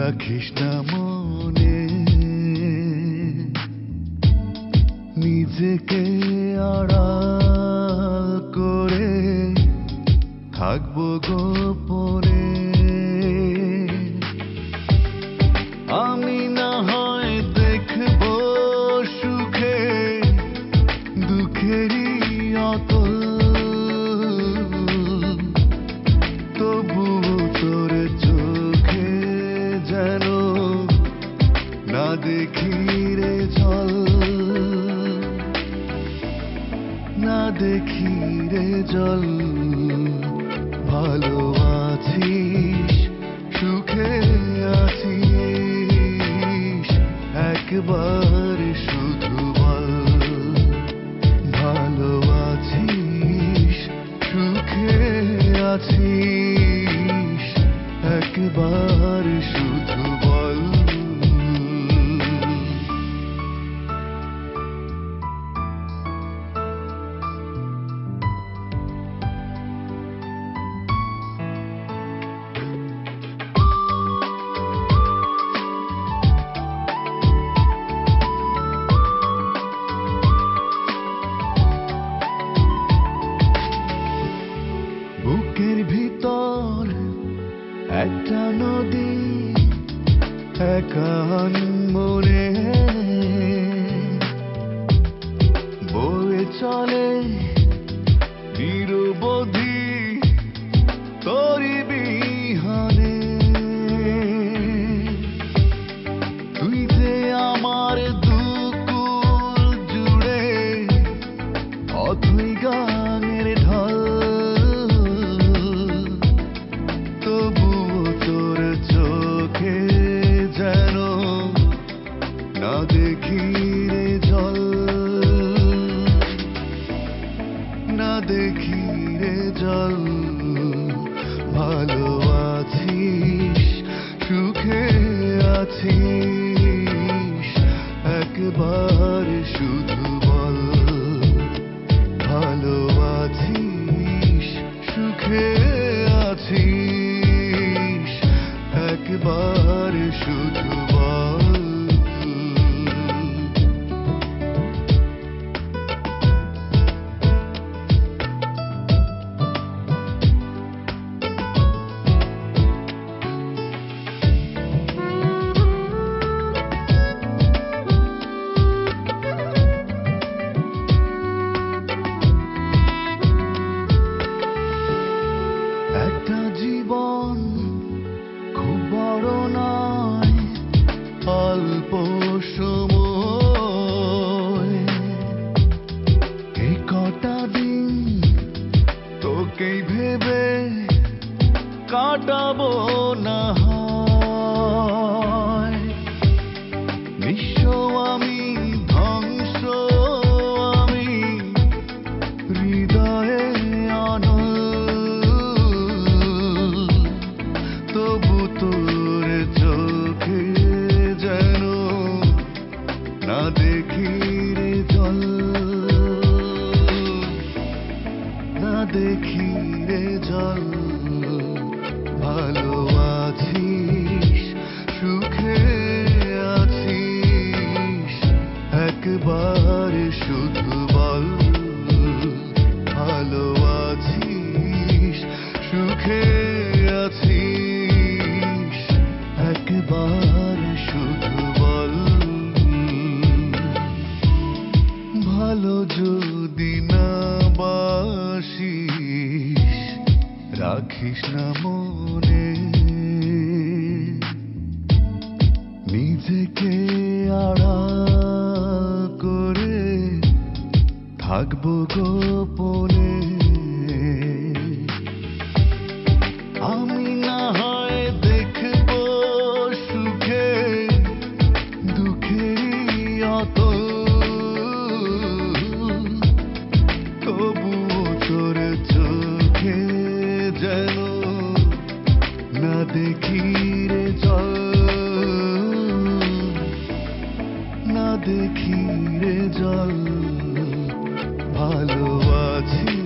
রাখিস না মনে, নিজেকে আড়াল করে থাকবো গোপনে। আমি না হয় দেখবো সুখে দুঃখেরই অতল, তবুও তোর চোখে যেন না দেখি রে জল, না দেখি রে জল। ভালো আছিস, সুখে আছিস, একবার শুধু বল। ভালো আছিস, সুখে আছিস, একবার শুধু বল। বুকের ভিতর একটা নদী একান মনে বয়ে চলে নিরবধি তোরি বিহানে। তুই যে আমার দুকুল জুড়ে অথই গানের ঢল, তবুও তোর চোখে যেন না দেখি রে জল, না দেখি রে জল। ভালো আছিস, সুখে আছিস, একবার শুধু বল। ভালো আছিস, সুখে আছিস, একবার শুধু বল। একটা জীবন খুব বড় নয়, অল্প সময়। এই কটা দিন তোকেই ভেবে কাটাবো না হয়। নিঃস্ব আমি, ধ্বংস আমি, হৃদয়ে অনল, তবু তোর চোখে যেন না দেখি রে জল, না দেখি রে জল। ভালো আছিস, সুখে আছিস, একবার শুধু বল। ভালো আছিস, সুখে আছিস, একবার শুধু বল। ভালো যদি না বাসিস, রাখিস না মনে, নিজেকে আড়াল করে থাকবো গোপনে। আমি না হয় দেখবো সুখে দুঃখেরই অতল, তবুও তোর চোখে যেন না দেখি রে জল, না দেখি রে জল। ভালো আছি,